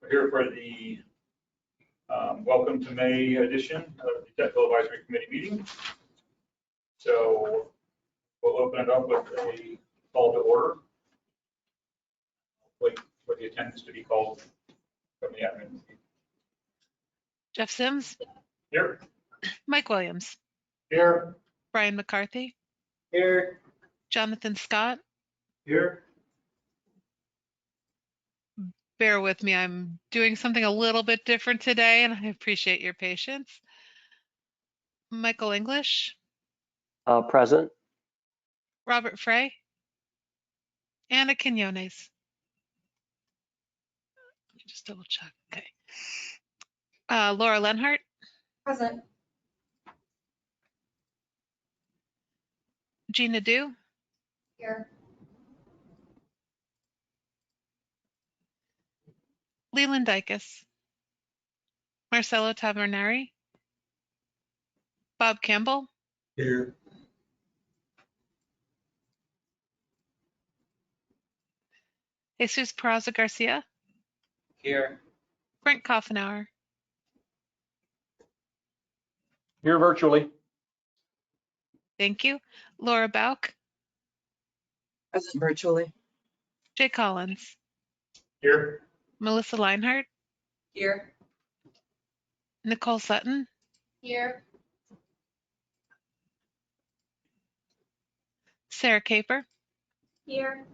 We're here for the Welcome to May edition of the Technical Advisory Committee meeting. So we'll open it up with a call to order. Wait for the attendance to be called from the admin. Jeff Sims, Here. Mike Williams, Here. Brian McCarthy, Here. Jonathan Scott. Here. Bear with me, I'm doing something a little bit different today and I appreciate your patience. Michael English, Present. Robert Frey, Anna Quinones. Let me just double check. Okay. Laura Lenhart, Present. Gina Du, Here. Leland Dicus, Marcelo Tavernari, Bob Campbell, Here. Jesus Peraza Garcia, Here. Brent Koffenauer, Here virtually. thank you, Laura Bauk, Present virtually. Jay Collins, Here. Melissa Leinhart, Here. Nicole Sutton, Here. Sarah Caper. Here.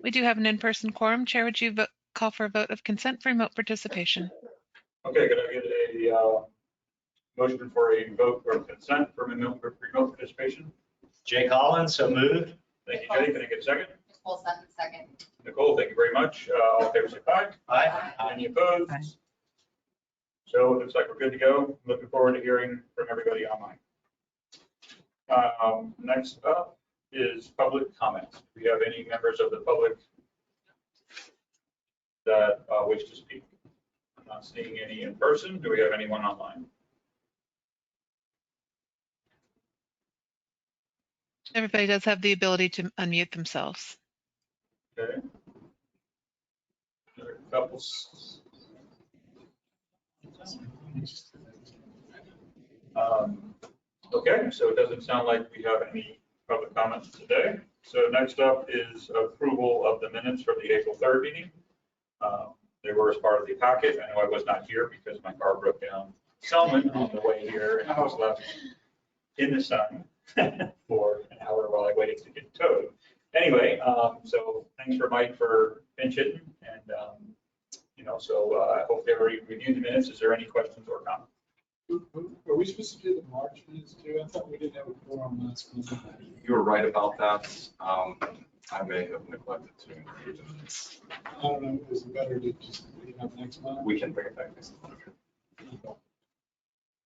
We do have an in-person quorum. Chair, would you call for a vote of consent for remote participation? Okay, could I get a motion for a vote for consent for remote participation? Jay Collins, so moved. Thank you, Jay. Can I get a second? Nicole Sutton, second. Nicole, thank you very much. All in favor, say aye. Aye. Any opposed? Aye. So it looks like we're good to go. Looking forward to hearing from everybody online. Next up is public comments. Do we have any members of the public that wish to speak? I'm not seeing any in person. Do we have anyone online? Everybody does have the ability to unmute themselves. Okay. There are a couple. Okay, so it doesn't sound like we have any public comments today. So next up is approval of the minutes from the April 3rd meeting. They were as part of the packet. I know I was not here because my car broke down Selman on the way here and I was left in the sun for an hour while I waited to get towed. Anyway, so thanks for Mike for pinch hitting and, so I hope everybody reviewed the minutes. Is there any questions or comments? Are we supposed to do the March minutes too? I thought we didn't have a quorum last month. You were right about that. I may have neglected to include them. I don't know, is it better to just bring it up next month? We can bring it back next month.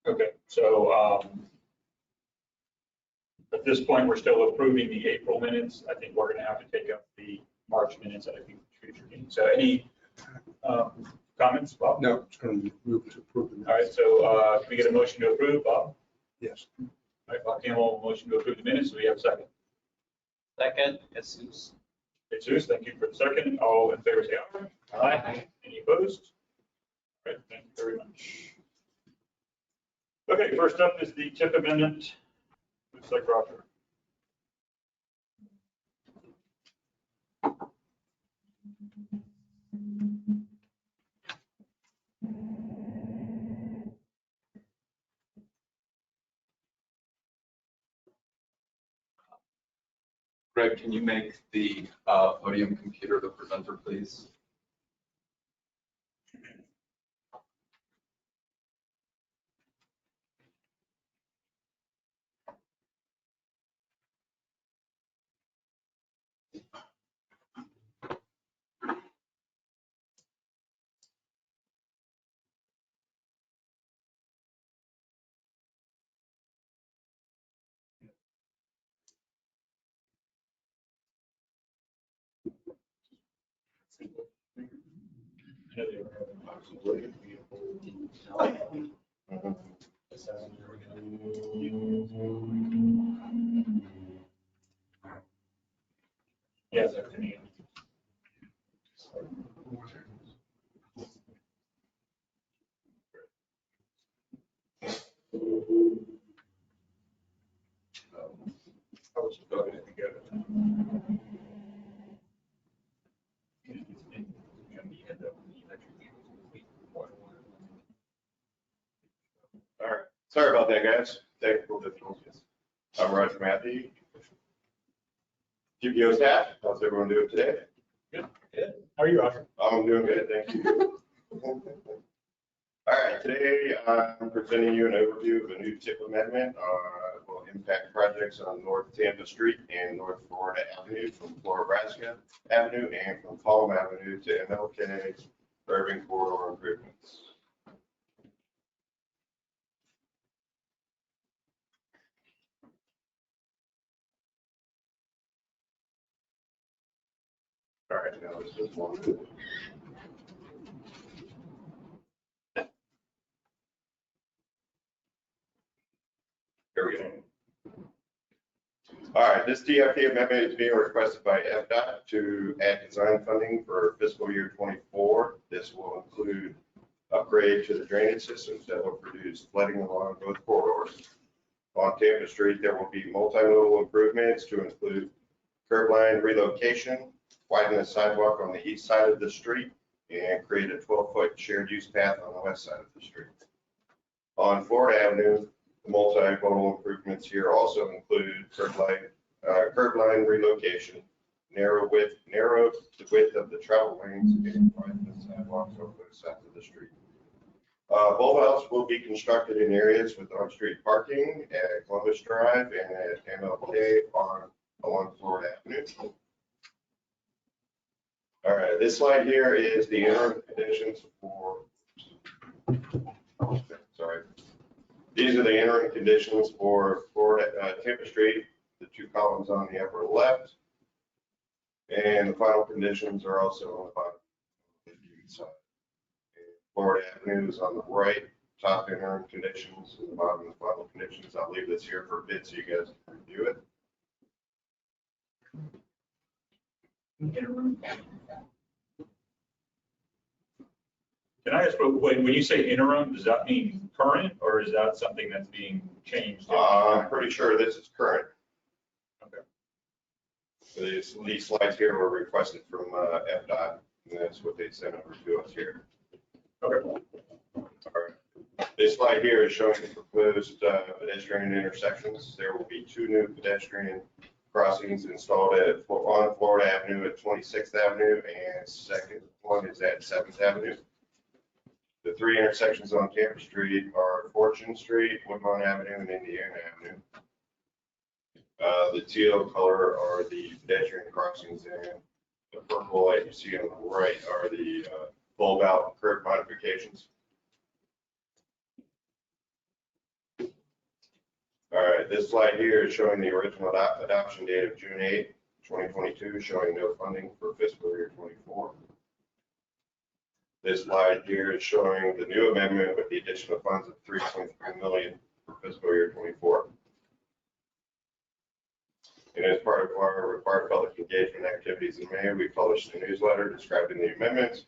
Okay, so at this point, we're still approving the April minutes. I think we're going to have to take up the March minutes at a future meeting. So any comments, Bob? No, it's going to move to approve them. All right, so can we get a motion to approve, Bob? Yes. All right, Bob Campbell, motion to approve the minutes. Do we have a second? Second, Jesus. Jesus, thank you for the second. All in favor, say aye. Aye. Any opposed? All right, thank you very much. Okay, first up is the TIP amendment. Looks like Roger. Greg, can you make the podium computer the presenter, please? Yes, everything. Sorry about that, guys. Technical difficulties. I'm Roger Matthew. GPO staff, how's everyone doing today? How are you, Roger? I'm doing good, thank you. All right, today I'm presenting you an overview of a new TIP amendment will impact projects on North Tampa Street and North Florida Avenue from Florabraska Avenue and from Palm Avenue to MLK urban corridor improvements. All right, now this is one. Here we go. All right, this DFP amendment is being requested by FDOT to add design funding for fiscal year 24. This will include upgrade to the drainage systems that will reduce flooding along both corridors. On Tampa Street, there will be multimodal improvements to include curb line relocation, widen the sidewalk on the east side of the street, and create a 12-foot shared use path on the west side of the street. On Florida Avenue, the multimodal improvements here also include curb line relocation, narrow the width of the travel lanes, and widen the sidewalks on both sides of the street. Bulb outs will be constructed in areas with on-street parking at Columbus Drive and at MLK along Florida Avenue. All right, this slide here is the interim conditions for, sorry. These are the interim conditions for Florida, Tampa Street, the two columns on the upper left. And the final conditions are also on the bottom side. Florida Avenue is on the right, top interim conditions, and the bottom of the final conditions. I'll leave this here for a bit so you guys can review it. Can I ask, when you say interim, does that mean current, or is that something that's being changed? I'm pretty sure this is current. Okay. These slides here were requested from FDOT, and that's what they sent over to us here. Okay. All right. This slide here is showing the proposed pedestrian intersections. There will be two new pedestrian crossings installed on Florida Avenue at 26th Avenue, and second one is at 7th Avenue. The three intersections on Tampa Street are Fortune Street, Woodlawn Avenue, and Indiana Avenue. The teal color are the pedestrian crossings, and the purple that you see on the right are the bulb out curb modifications. All right, this slide here is showing the original adoption date of June 8, 2022, showing no funding for fiscal year 24. This slide here is showing the new amendment with the additional funds of $3.3 million for fiscal year 24. And as part of our required public engagement activities in May, we published a newsletter describing the amendments,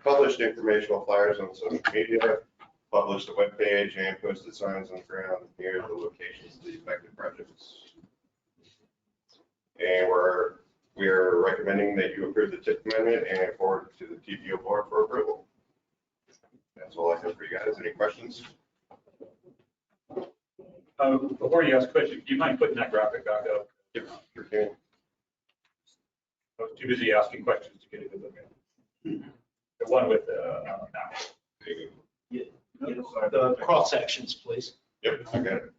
published informational flyers on social media, published a webpage, and posted signs on the ground near the locations of the affected projects. And we are recommending that you approve the TIP amendment and forward it to the TPO board for approval. That's all I have for you guys. Any questions? Before you ask questions, do you mind putting that graphic back up? Sure can. I was too busy asking questions to get a good look at it. The one with The cross sections, please. Yep, I got it.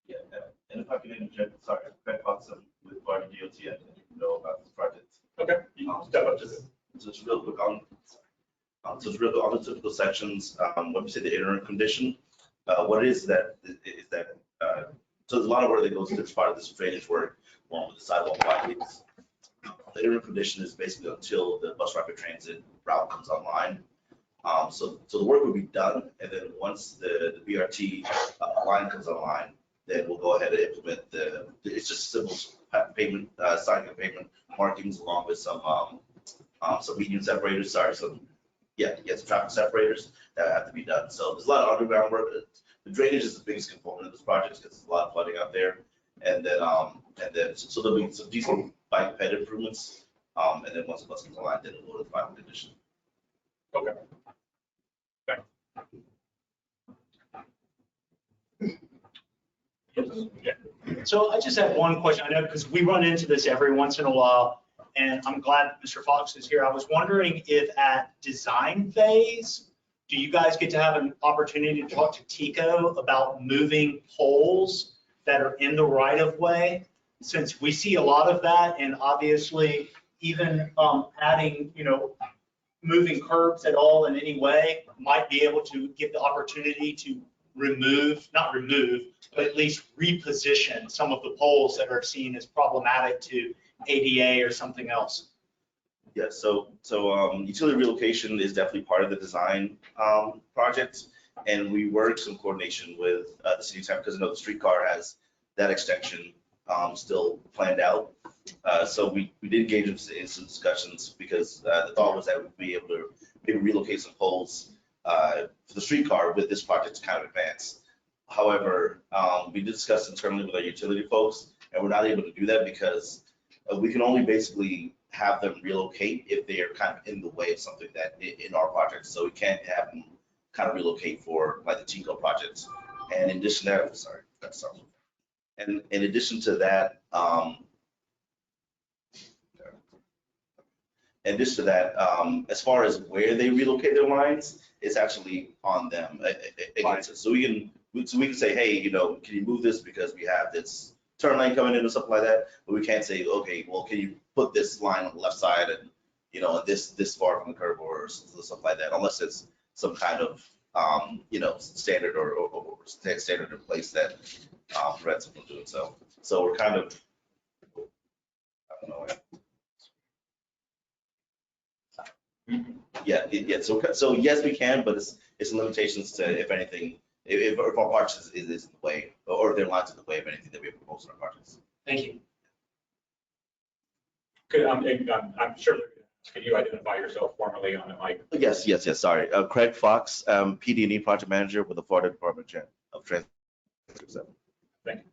Yeah, and if I could interject, sorry, Ben Watson with Florida DOT, I didn't know about this project. Okay, you can step up to this. Just real quick on, so it's real quick on the typical sections, when we say the interim condition, what it is that, so there's a lot of work that goes into this part of this drainage work, along with the sidewalk widenings. The interim condition is basically until the bus rapid transit route comes online. So the work will be done, and then once the BRT line comes online, then we'll go ahead and implement it's just simple pavement, siding of pavement markings along with some median separators, some traffic separators that have to be done. So there's a lot of underground work. The drainage is the biggest component of this project because there's a lot of flooding out there. And then so there'll be some decent bike ped improvements. And then once the bus comes online, then we'll go to the final condition. Okay. Yeah. So I just have one question. I know because we run into this every once in a while, and I'm glad Mr. Fox is here. I was wondering if at design phase, do you guys get to have an opportunity to talk to Tico about moving poles that are in the right of way? Since we see a lot of that, and obviously even adding, moving curbs at all in any way might be able to give the opportunity to not remove, but at least reposition some of the poles that are seen as problematic to ADA or something else. Yeah, so utility relocation is definitely part of the design project. And we worked in coordination with the city of San, because I know the streetcar has that extension still planned out. So we did engage in some discussions, because the thought was that we'd be able to maybe relocate some poles for the streetcar with this project to kind of advance. However, we did discuss internally with our utility folks, and we're not able to do that because we can only basically have them relocate if they are kind of in the way of something that in our project. So we can't have them kind of relocate for like the Tico projects. And in addition to that, sorry. And in addition to that, as far as where they relocate their lines, it's actually on them. Again, so we can say, hey, can you move this because we have this turn lane coming in or something like that. But we can't say, okay, well, can you put this line on the left side and this far from the curb or something like that, unless it's some kind of standard or standard in place that prevents them from doing so. So we're kind of, I don't know. Yeah. So yes, we can, but it's limitations to, if anything, if our project is in the way, or if their lines in the way of anything that we have proposed in our projects. Thank you. I'm sure, can you identify yourself formally on the mic? Yes, sorry. Craig Fox, PD&E project manager with the Florida Department of Transportation. Thank you.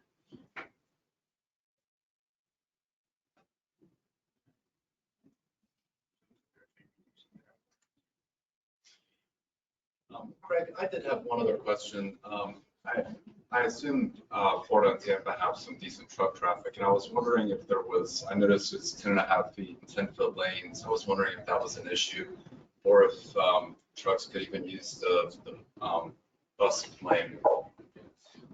Craig, I did have one other question. I assume Florida and Tampa have some decent truck traffic, and I was wondering if there was, I noticed it's 10.5 feet and 10-foot lanes. I was wondering if that was an issue, or if trucks could even use the bus lane.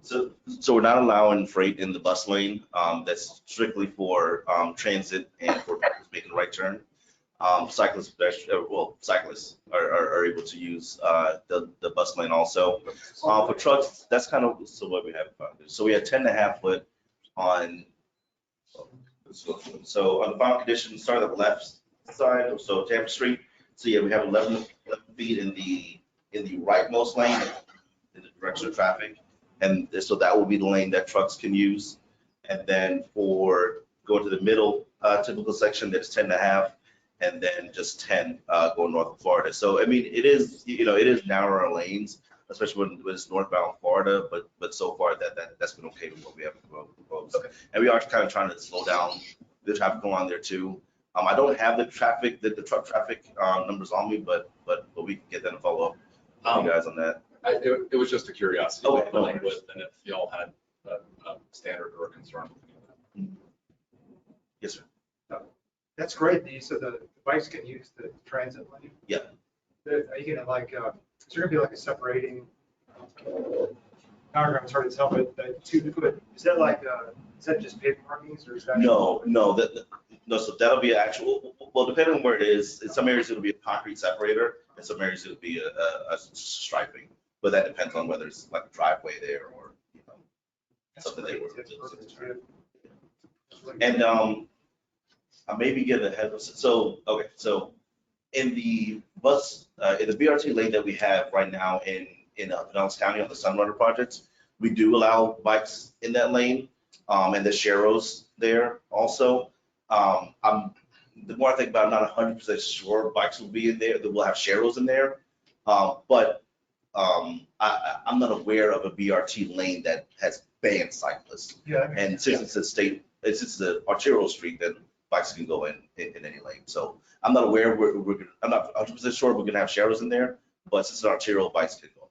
So we're not allowing freight in the bus lane. That's strictly for transit and for people making a right turn. Cyclists are able to use the bus lane also. For trucks, that's kind of what we have. So we have 10.5 foot on. So on the final condition, start at the left side, so Tampa Street. So yeah, we have 11 feet in the rightmost lane in the direction of traffic, and so that will be the lane that trucks can use. And then for going to the middle typical section, that's 10.5. And then just 10 going north of Florida. So I mean, it is narrower lanes, especially when it's northbound Florida. But so far that's been okay with what we have proposed. Okay. And we are kind of trying to slow down the traffic along there too. I don't have the truck traffic numbers on me, but we can get that and follow up with you guys on that. It was just a curiosity. Okay. The lane width, and if y'all had a standard or a concern. Yes, sir. That's great that you said the bikes can use the transit lane. Yeah. Are you gonna is there gonna be like a separating diagram? It's hard to tell, but is that just paper markings or is that? No. So that'll be actual. Well, depending on where it is, in some areas it'll be a concrete separator, in some areas it'll be a striping. But that depends on whether it's like a driveway there or something they were. And I maybe get ahead of, so in the BRT lane that we have right now in Pinellas County on the Sunrunner projects, we do allow bikes in that lane, and the Sharrows there also. The more I think about it, I'm not 100% sure bikes will be in there, that we'll have Sharrows in there, but I'm not aware of a BRT lane that has banned cyclists. Yeah. And since it's the arterial street, then bikes can go in any lane. So I'm not aware, I'm not 100% sure we're gonna have Sharrows in there, but since it's arterial, bikes can go.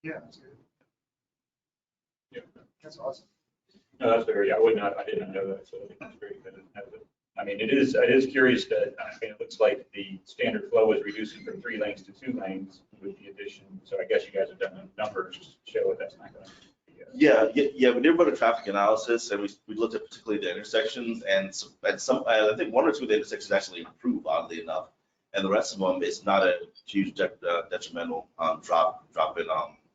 Yeah, that's good. Yeah. That's awesome. No, that's very, I did not know that, so I think that's great. I mean, it is curious that, I mean, it looks like the standard flow is reducing from 3 lanes to 2 lanes with the addition. So I guess you guys have done the numbers to show that that's not going to be. Yeah, we did run a traffic analysis and we looked at particularly the intersections and some, I think 1 or 2 of the intersections actually improve oddly enough. And the rest of them, it's not a huge detrimental drop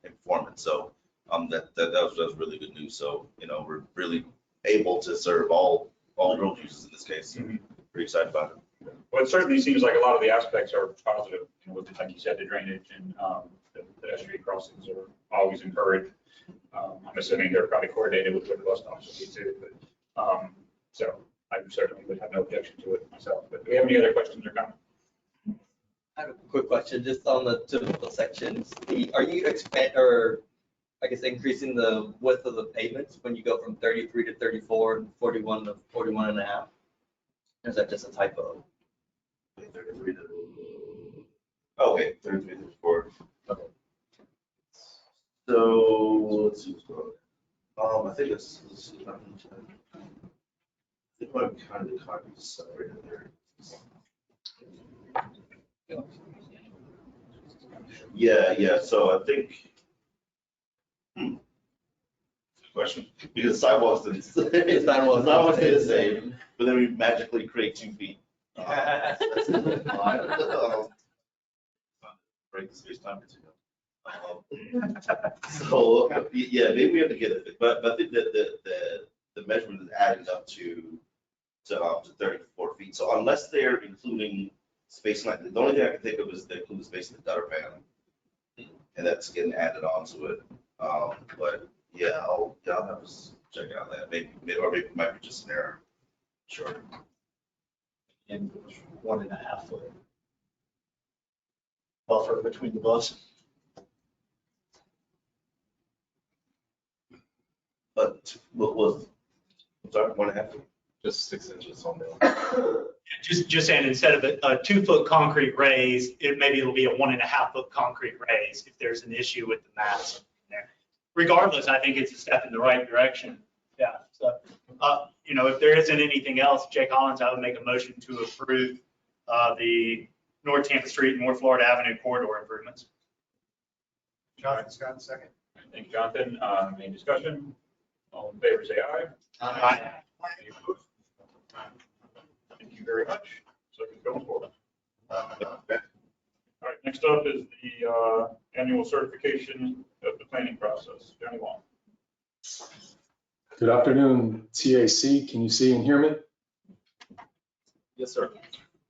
in performance. So that was really good news. So, you know, we're really able to serve all road users in this case. Mhm. Pretty excited about it. Well, it certainly seems like a lot of the aspects are positive, you know, with, like you said, the drainage and the pedestrian crossings are always encouraged. I'm assuming they're probably coordinated with what the bus stops will be too, but so I certainly would have no objection to it myself. But do we have any other questions or comments? I have a quick question, just on the typical sections. Are you increasing the width of the pavements when you go from 33 to 34 and 41 to 41 and a half? Or is that just a typo? 33 to, okay, 33 to 4. Okay. So let's see what's going on. I think it's, let's see if I can check. I think my kind of copy is separated there. Yeah, so I think, good question, because sidewalks didn't, sidewalks stay the same, but then we magically create 2 feet. Break the space time. So, yeah, maybe we have to get it, but I think that the measurement is adding up to 34 feet. So unless they're including space, like the only thing I can think of is they include the space in the gutter pan, and that's getting added onto it. But yeah, I'll have to check out that. Maybe it might be just an error. Sure. And 1.5 foot buffer between the bus. But what was, I'm sorry, 1.5 feet? Just 6 inches on the. Just saying, instead of a 2-foot concrete raise, it'll be a 1.5 foot concrete raise if there's an issue with the mass there. Regardless, I think it's a step in the right direction. Yeah. So, you know, if there isn't anything else, Jay Collins, I would make a motion to approve the North Tampa Street and North Florida Avenue corridor improvements. Jonathan Scott, second. Thank you, Jonathan. Any discussion? All in favor, say aye. Aye. Any opposed? Thank you very much. So it's going forward. All right, next up is the annual certification of the planning process. Johnny Wong. Good afternoon, TAC. Can you see and hear me? Yes, sir.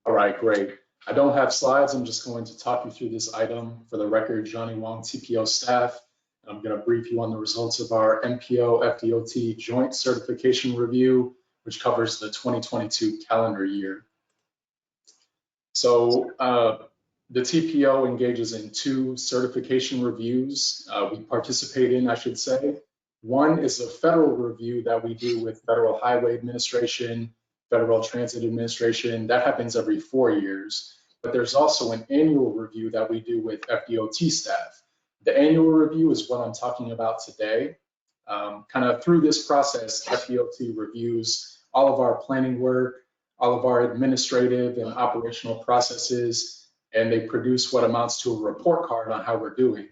All right, great. I don't have slides. I'm just going to talk you through this item. For the record, Johnny Wong, TPO staff. I'm going to brief you on the results of our MPO FDOT joint certification review, which covers the 2022 calendar year. So the TPO engages in 2 certification reviews we participate in, I should say. One is a federal review that we do with Federal Highway Administration, Federal Transit Administration. That happens every 4 years. But there's also an annual review that we do with FDOT staff. The annual review is what I'm talking about today. Kind of through this process, FDOT reviews all of our planning work, all of our administrative and operational processes, and they produce what amounts to a report card on how we're doing.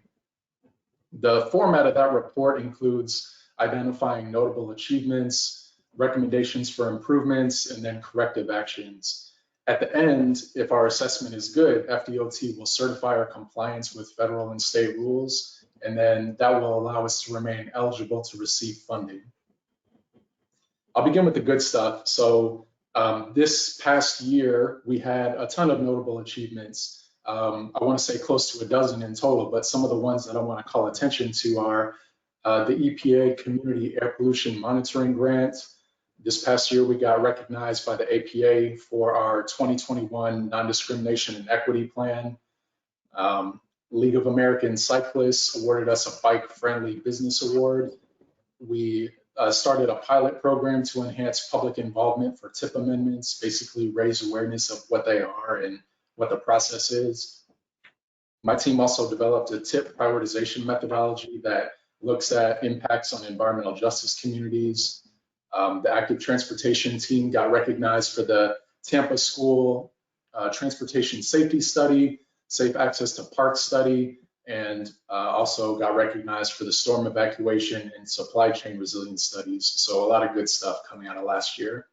The format of that report includes identifying notable achievements, recommendations for improvements, and then corrective actions. At the end, if our assessment is good, FDOT will certify our compliance with federal and state rules, and then that will allow us to remain eligible to receive funding. I'll begin with the good stuff. So this past year, we had a ton of notable achievements. I want to say close to a dozen in total, but some of the ones that I want to call attention to are the EPA Community Air Pollution Monitoring Grant. This past year, we got recognized by the APA for our 2021 Non-Discrimination and Equity Plan. League of American Cyclists awarded us a Bike Friendly Business Award. We started a pilot program to enhance public involvement for TIP amendments, basically raise awareness of what they are and what the process is. My team also developed a TIP prioritization methodology that looks at impacts on environmental justice communities, The active transportation team got recognized for the Tampa School Transportation Safety Study, Safe Access to Parks Study, and also got recognized for the storm evacuation and supply chain resilience studies. So a lot of good stuff coming out of last year.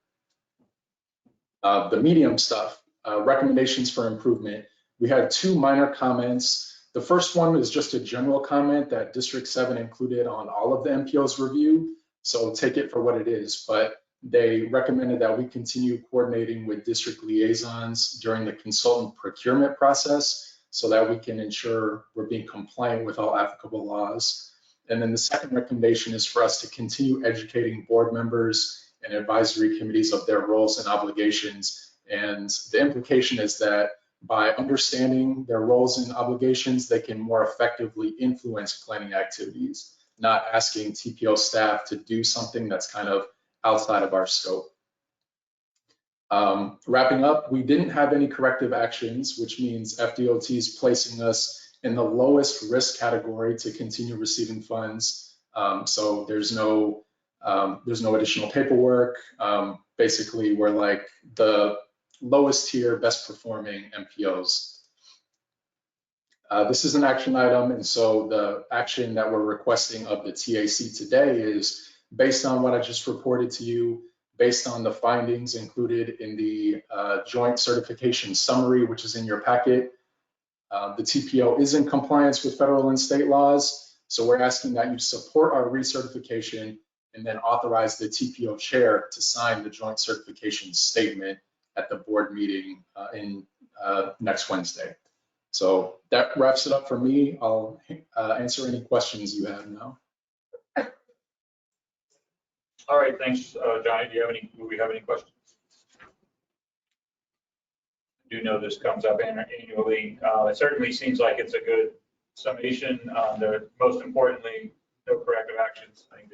The medium stuff, recommendations for improvement. We had 2 minor comments. The first one is just a general comment that District 7 included on all of the MPO's review. So take it for what it is, but they recommended that we continue coordinating with district liaisons during the consultant procurement process so that we can ensure we're being compliant with all applicable laws. And then the second recommendation is for us to continue educating board members and advisory committees of their roles and obligations. And the implication is that by understanding their roles and obligations, they can more effectively influence planning activities, not asking TPO staff to do something that's kind of outside of our scope. Wrapping up, we didn't have any corrective actions, which means FDOT is placing us in the lowest risk category to continue receiving funds. So there's no additional paperwork. Basically, we're like the lowest tier, best performing MPOs. This is an action item, and so the action that we're requesting of the TAC today is based on what I just reported to you, based on the findings included in the joint certification summary, which is in your packet. The TPO is in compliance with federal and state laws, so we're asking that you support our recertification and then authorize the TPO chair to sign the joint certification statement at the board meeting next Wednesday. So that wraps it up for me. I'll answer any questions you have now. All right, thanks, Johnny. Do we have any questions? I do know this comes up annually. It certainly seems like it's a good summation. Most importantly, no corrective actions. I think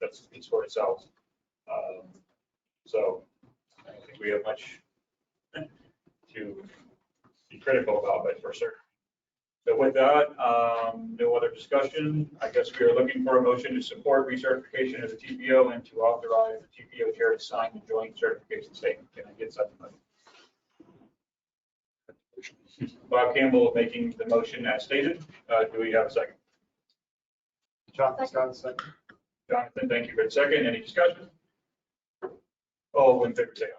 that speaks for itself. So I don't think we have much to be critical about, but for certain. So with that, no other discussion. I guess we are looking for a motion to support recertification of the TPO and to authorize the TPO chair to sign the joint certification statement. Can I get such a motion? Bob Campbell making the motion as stated. Do we have a second? Jonathan, second. Jonathan, thank you for the second. Any discussion? All in favor, say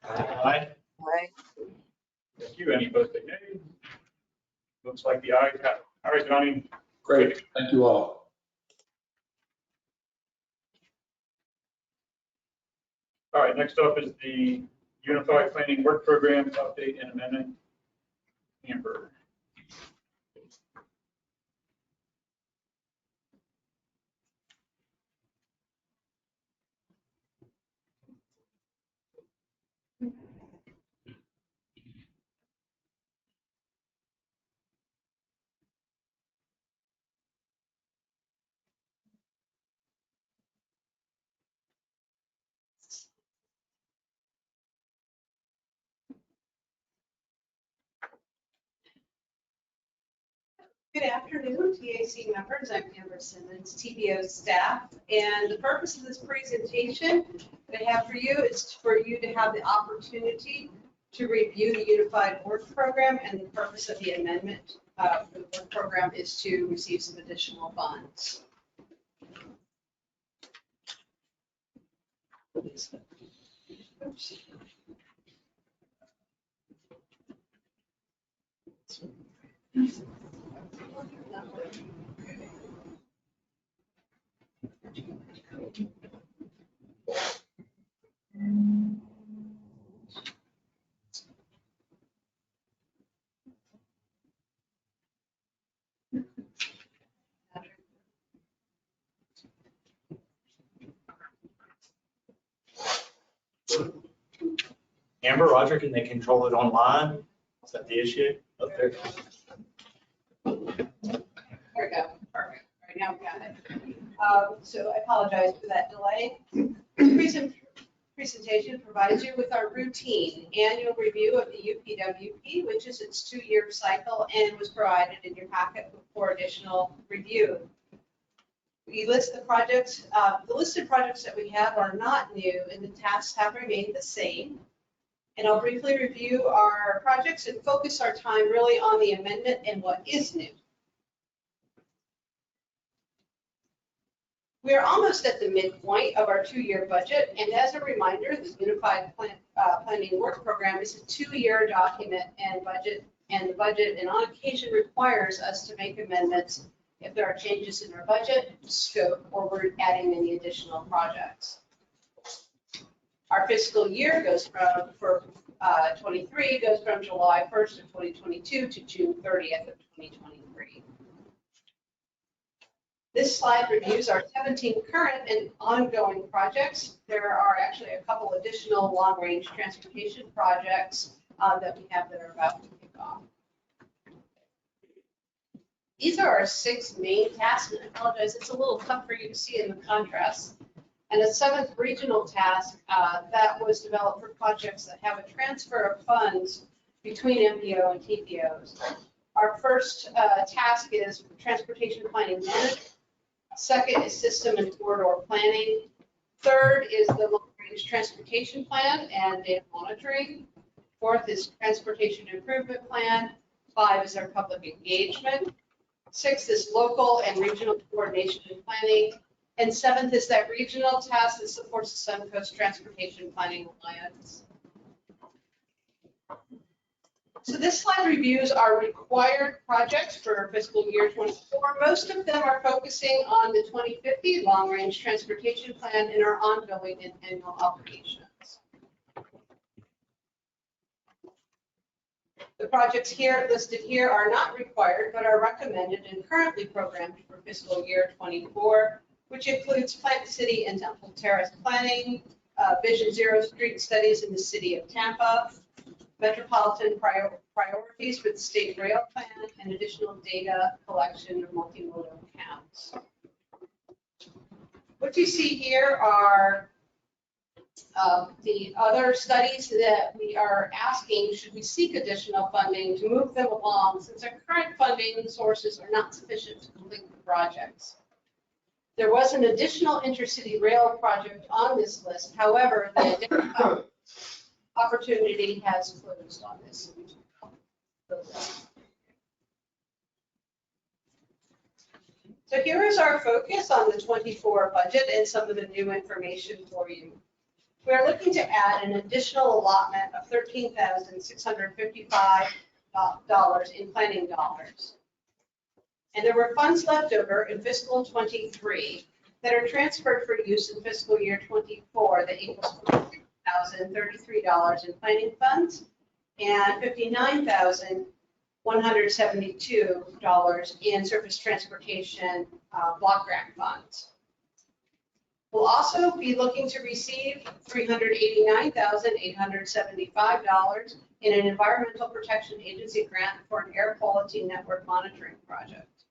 aye. Aye. Thank you. Any opposed, say nay. Looks like the ayes have it. All right, Johnny. Great, thank you all. All right, next up is the Unified Planning Work Program update and amendment. Amber. Good afternoon, TAC members. I'm Amber Simmons, TPO staff, and the purpose of this presentation that I have for you is for you to have the opportunity to review the Unified Work Program, and the purpose of the amendment for the work program is to receive some additional funds. Oops. Amber, Roger, can they control it online? Is that the issue up there? There we go. Perfect. All right, now we got it. So I apologize for that delay. Presentation provides you with our routine annual review of the UPWP, which is its 2-year cycle, and was provided in your packet for additional review. We list the projects, the listed projects that we have are not new and the tasks have remained the same. And I'll briefly review our projects and focus our time really on the amendment and what is new. We are almost at the midpoint of our 2-year budget, and as a reminder, the Unified Planning Work Program is a 2-year document and the budget and on occasion requires us to make amendments if there are changes in our budget, scope, or we're adding any additional projects. Our fiscal year goes from, for 23, goes from July 1st of 2022 to June 30th of 2023. This slide reviews our 17 current and ongoing projects. There are actually a couple additional long-range transportation projects that we have that are about to kick off. These are our 6 main tasks, and I apologize, it's a little tough for you to see in the contrast. And a 7th regional task that was developed for projects that have a transfer of funds between MPO and TPOs. Our first task is transportation planning management. Second is system and corridor planning. Third is the long-range transportation plan and data monitoring. Fourth is transportation improvement plan. 5 is our public engagement. 6th is local and regional coordination and planning. And 7th is that regional task that supports the Suncoast Transportation Planning Alliance. So this slide reviews our required projects for fiscal year 24. Most of them are focusing on the 2050 long-range transportation plan and our ongoing and annual obligations. The projects here listed here are not required, but are recommended and currently programmed for fiscal year 24, which includes Plant City and Temple Terrace planning, Vision Zero street studies in the city of Tampa, metropolitan priorities for the state rail plan, and additional data collection of multimodal accounts. What you see here are the other studies that we are asking, should we seek additional funding to move them along, since our current funding sources are not sufficient to complete the projects. There was an additional intercity rail project on this list. However, the opportunity has closed on this. So here is our focus on the 24 budget and some of the new information for you. We are looking to add an additional allotment of $13,655 in planning dollars. And there were funds left over in fiscal 23 that are transferred for use in fiscal year 24 that equals $46,033 in planning funds and $59,172 in surface transportation block grant funds. We'll also be looking to receive $389,875 in an Environmental Protection Agency grant for an air quality network monitoring project,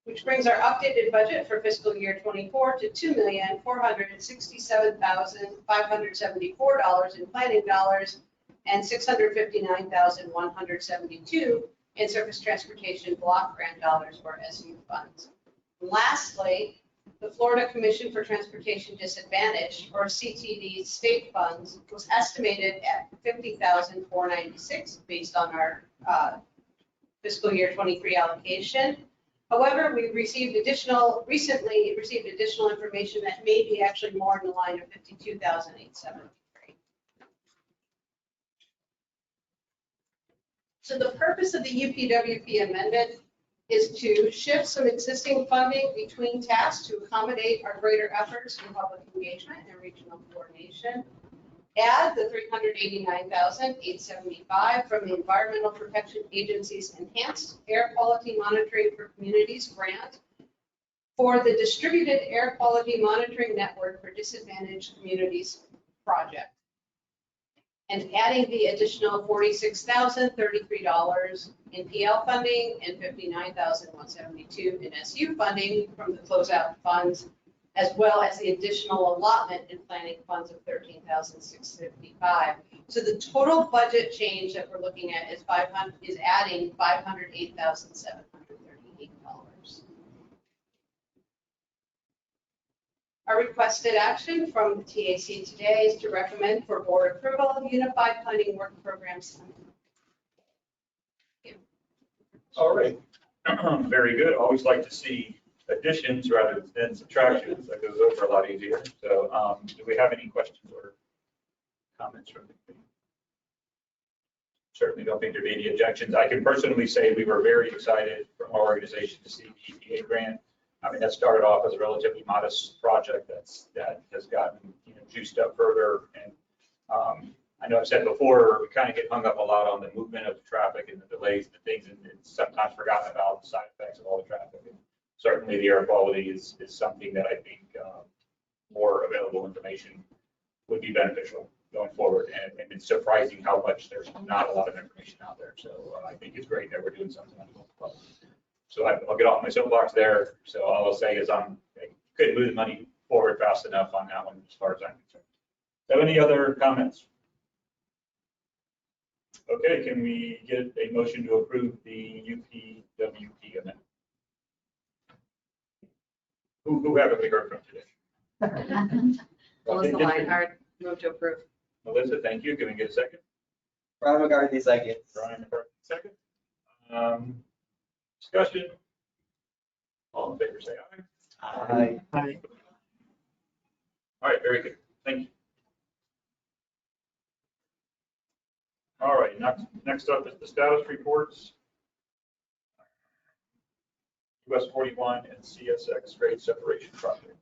which brings our updated budget for fiscal year 24 to $2,467,574 in planning dollars and $659,172 in surface transportation block grant dollars or SU funds. Lastly, the Florida Commission for Transportation Disadvantaged, or CTD state funds, was estimated at $50,496 based on our fiscal year 23 allocation. However, we recently received additional information that may be actually more in the line of $52,873. So the purpose of the UPWP amendment is to shift some existing funding between tasks to accommodate our greater efforts in public engagement and regional coordination. Add the $389,875 from the Environmental Protection Agency's Enhanced Air Quality Monitoring for Communities grant for the Distributed Air Quality Monitoring Network for Disadvantaged Communities project. And adding the additional $46,033 in PL funding and $59,172 in SU funding from the closeout funds, as well as the additional allotment in planning funds of $13,655. So the total budget change that we're looking at is adding $508,738. Our requested action from the TAC today is to recommend for board approval of Unified Planning Work Programs. All right. Very good. Always like to see additions rather than subtractions. That goes over a lot easier. So do we have any questions or comments from the committee? Certainly don't think there'd be any objections. I can personally say we were very excited from our organization to see the EPA grant. I mean, that started off as a relatively modest project that has gotten, juiced up further. And I know I've said before, we kind of get hung up a lot on the movement of the traffic and the delays and things, and sometimes forgotten about the side effects of all the traffic. And certainly the air quality is something that I think more available information would be beneficial going forward. And it's surprising how much there's not a lot of information out there. So I think it's great that we're doing something like that. So I'll get off my soapbox there. So all I'll say is I couldn't move the money forward fast enough on that one as far as I'm concerned. Have any other comments? Okay, can we get a motion to approve the UPWP amendment? Who haven't we heard from today? Melissa Leinhardt, move to approve. Melissa, thank you. Can we get a second? Brian McCarthy, second. Brian McCarthy, second. Discussion. All in favor, say aye. Aye. All right, very good. Thank you. All right, next up is the status reports. US 41 and CSX grade separation project.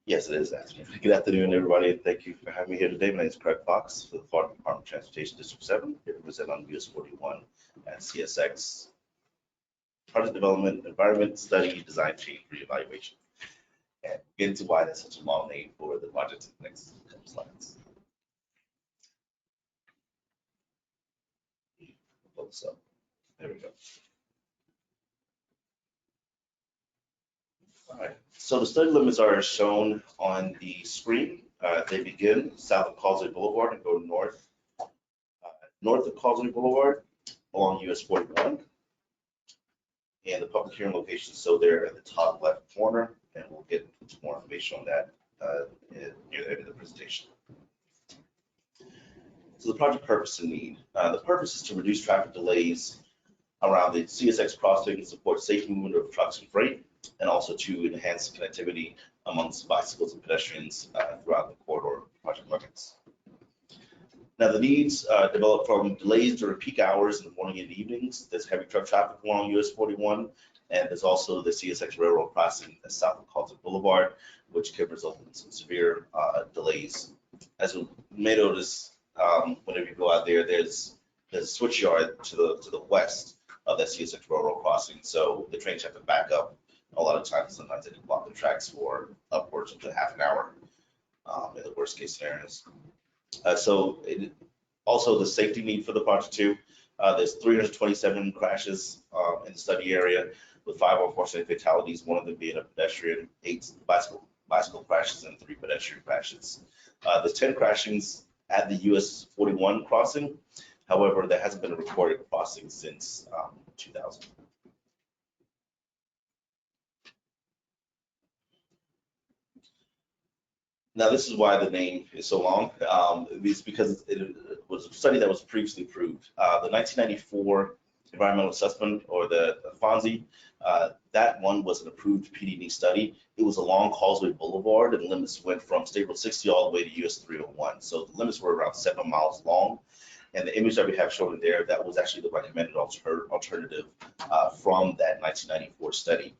Yes, it is actually. Good afternoon, everybody. Thank you for having me here today. My name is Craig Fox for the Florida Department of Transportation District 7. Here to present on US 41 and CSX project development, environment study, design change, reevaluation. And get into why that's such a long name for the project in the next couple slides. So there we go. All right, so the study limits are shown on the screen. They begin south of Causeway Boulevard and go north. North of Causeway Boulevard along US 41. And the public hearing location is so there at the top left corner, and we'll get into more information on that near the end of the presentation. So the project purpose and need. The purpose is to reduce traffic delays around the CSX crossing, support safe movement of trucks and freight, and also to enhance connectivity amongst bicycles and pedestrians throughout the corridor project limits. Now the needs develop from delays during peak hours in the morning and evenings. There's heavy truck traffic along US 41, and there's also the CSX railroad crossing south of Causeway Boulevard, which can result in some severe delays. As you may notice, whenever you go out there, there's a switch yard to the west of that CSX railroad crossing, so the trains have to back up. A lot of times, sometimes they can block the tracks for upwards of half an hour in the worst case scenarios. So also the safety need for the project too. There's 327 crashes in the study area with 5 unfortunate fatalities, one of them being a pedestrian, 8 bicycle crashes, and 3 pedestrian crashes. There's 10 crashings at the US 41 crossing. However, there hasn't been a recorded crossing since 2000. Now, this is why the name is so long. It's because it was a study that was previously approved. The 1994 environmental assessment, or the FONSI, that one was an approved PD&E study. It was along Causeway Boulevard, and limits went from State Road 60 all the way to US 301. So the limits were around 7 miles long. And the image that we have shown there, that was actually the recommended alternative from that 1994 study.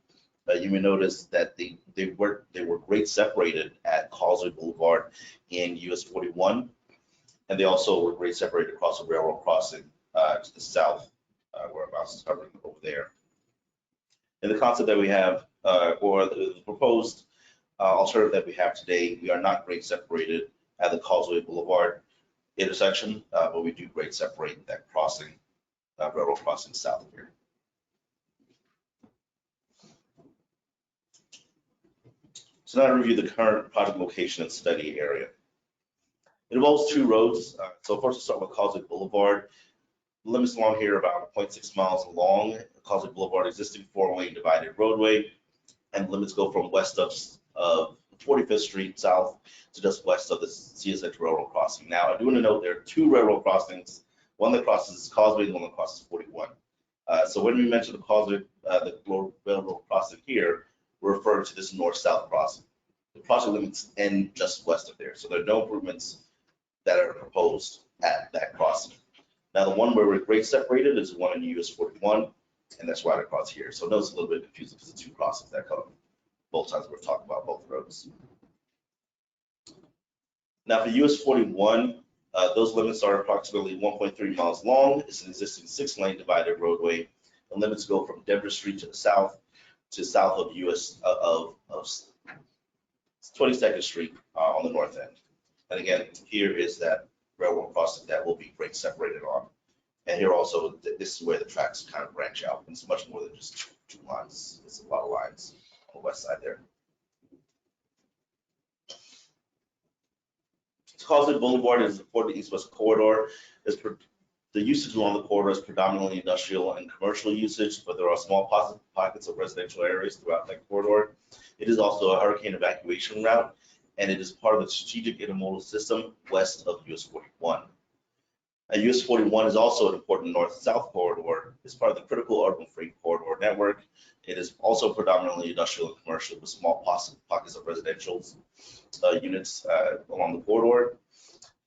You may notice that they were grade separated at Causeway Boulevard in US 41, and they also were grade separated across the railroad crossing to the south, where our mouse is covering over there. And the concept that we have, or the proposed alternative that we have today, we are not grade separated at the Causeway Boulevard intersection, but we do grade separate that crossing, railroad crossing south of here. So now to review the current project location and study area. It involves 2 roads. So first we'll start with Causeway Boulevard. Limits along here are about 0.6 miles long. Causeway Boulevard, existing 4-lane divided roadway, and limits go from west of 45th Street south to just west of the CSX Railroad crossing. Now, I do want to note there are 2 railroad crossings, one that crosses Causeway and one that crosses 41. So when we mention the Causeway, the railroad crossing here, we're referring to this north-south crossing. The project limits end just west of there, so there are no improvements that are proposed at that crossing. Now, the one where we're grade separated is the one in US 41, and that's right across here. So I know it's a little bit confusing because the 2 crossings that come both times we're talking about both roads. Now, for US 41, those limits are approximately 1.3 miles long. It's an existing 6-lane divided roadway. The limits go from Denver Street to the south of US of 22nd Street on the north end. And again, here is that railroad crossing that will be grade separated on. And here also, this is where the tracks kind of branch out. It's much more than just 2 lines. It's a lot of lines on the west side there. Causeway Boulevard is important east-west corridor. The usage along the corridor is predominantly industrial and commercial usage, but there are small pockets of residential areas throughout that corridor. It is also a hurricane evacuation route, and it is part of the strategic intermodal system west of US 41. US 41 is also an important north-south corridor. It's part of the critical urban freight corridor network. It is also predominantly industrial and commercial with small pockets of residential units along the corridor.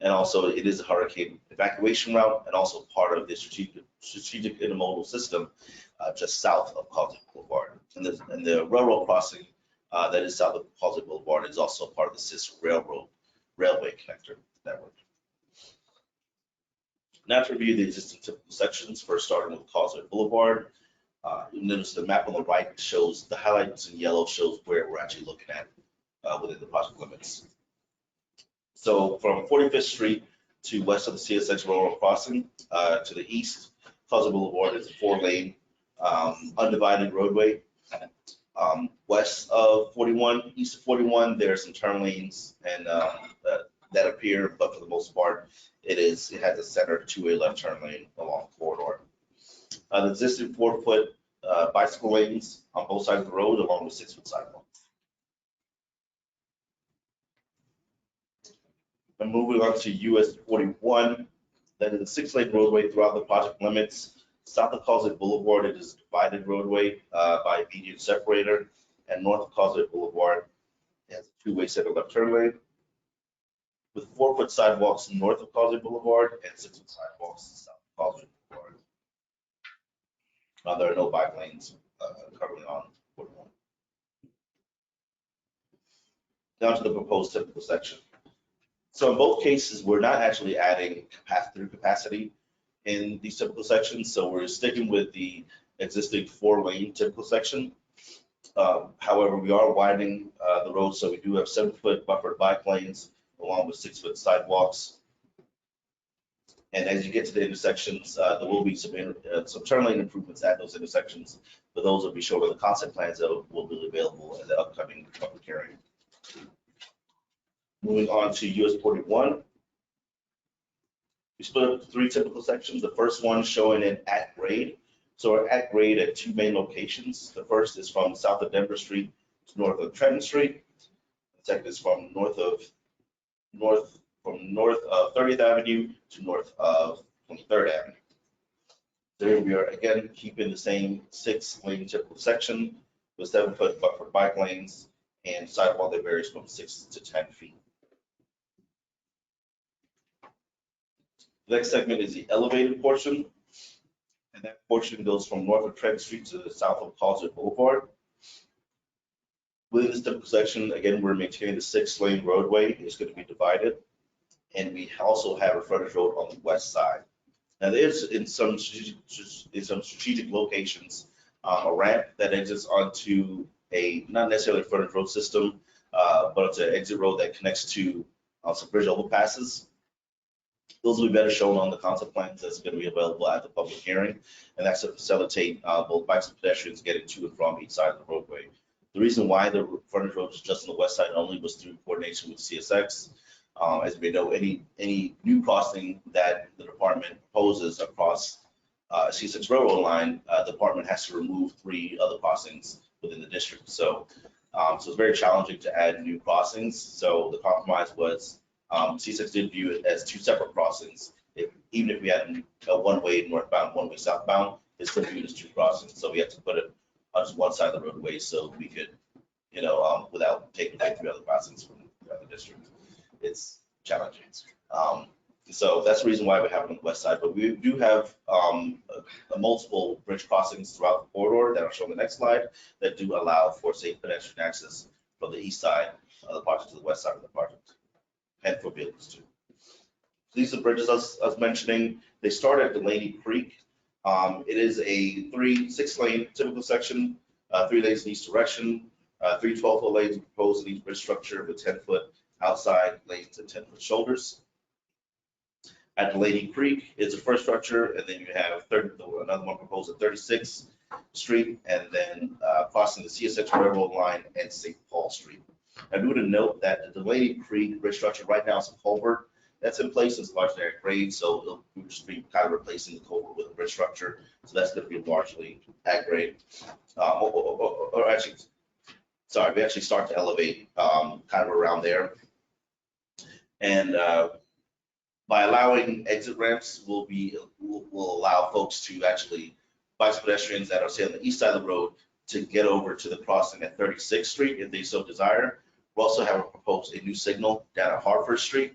And also it is a hurricane evacuation route and also part of the strategic intermodal system just south of Causeway Boulevard. And the railroad crossing that is south of Causeway Boulevard is also part of the CIS railway connector network. Now to review the existing typical sections, first starting with Causeway Boulevard. You'll notice the map on the right shows the highlights in yellow shows where we're actually looking at within the project limits. So from 45th Street to west of the CSX Railroad crossing to the east, Causeway Boulevard is a 4-lane undivided roadway. West of 41, east of 41, there are some turn lanes and that appear, but for the most part, it has a center 2-way left turn lane along the corridor. The existing 4-foot bicycle lanes on both sides of the road, along with 6-foot sidewalks. And moving on to US 41, that is a 6-lane roadway throughout the project limits. South of Causeway Boulevard, it is a divided roadway by a median separator, and north of Causeway Boulevard, it has a 2-way center left turn lane with 4-foot sidewalks north of Causeway Boulevard and 6-foot sidewalks south of Causeway Boulevard. There are no bike lanes currently on 41. Down to the proposed typical section. So in both cases, we're not actually adding capacity in these typical sections. So we're sticking with the existing 4-lane typical section. However, we are widening the road, so we do have 7-foot buffered bike lanes along with 6-foot sidewalks. And as you get to the intersections, there will be some turn lane improvements at those intersections, but those will be shown in the concept plans that will be available in the upcoming public hearing. Moving on to US 41. We split up 3 typical sections. The first one showing an at grade. So we're at grade at 2 main locations. The first is from south of Denver Street to north of Trenton Street. The second is from north of 30th Avenue to north of 23rd Avenue. There we are again keeping the same 6-lane typical section with 7-foot buffer bike lanes and sidewalk that varies from 6 to 10 feet. The next segment is the elevated portion, and that portion goes from north of Trenton Street to the south of Causeway Boulevard. Within this typical section, again, we're maintaining the 6-lane roadway. It's going to be divided, and we also have a frontage road on the west side. Now, there is in some strategic locations a ramp that exits onto a not necessarily a frontage road system, but it's an exit road that connects to some bridge overpasses. Those will be better shown on the concept plans that's going to be available at the public hearing, and that's to facilitate both bikes and pedestrians getting to and from each side of the roadway. The reason why the frontage road is just on the west side only was through coordination with CSX. As we know, any new crossing that the department proposes across C6 railroad line, the department has to remove 3 other crossings within the district. So, so it's very challenging to add new crossings. So the compromise was C6 did view it as 2 separate crossings. Even if we had a one-way northbound, one-way southbound, it's still viewed as 2 crossings. So we had to put it on just one side of the roadway so we could, you know, without taking away 3 other crossings from the other district. It's challenging. So that's the reason why we have it on the west side, but we do have multiple bridge crossings throughout the corridor that are shown on the next slide that do allow for safe pedestrian access from the east side of the project to the west side of the project, and for vehicles too. These are the bridges I was mentioning. They start at Delaney Creek. It is a 6-lane typical section, 3 lanes in each direction, 3 12-foot lanes proposed in each bridge structure with 10-foot outside lanes and 10-foot shoulders. At Delaney Creek is the first structure, and then you have another one proposed at 36th Street, and then crossing the CSX railroad line and St. Paul Street. I do want to note that the Delaney Creek bridge structure right now is a culvert that's in place. It's largely at grade, so it'll just be kind of replacing the culvert with a bridge structure. So that's going to be largely at grade. Or actually, sorry, we actually start to elevate kind of around there. And by allowing exit ramps will allow folks to actually, bikes pedestrians that are say on the east side of the road, to get over to the crossing at 36th Street if they so desire. We also have proposed a new signal down at Hartford Street.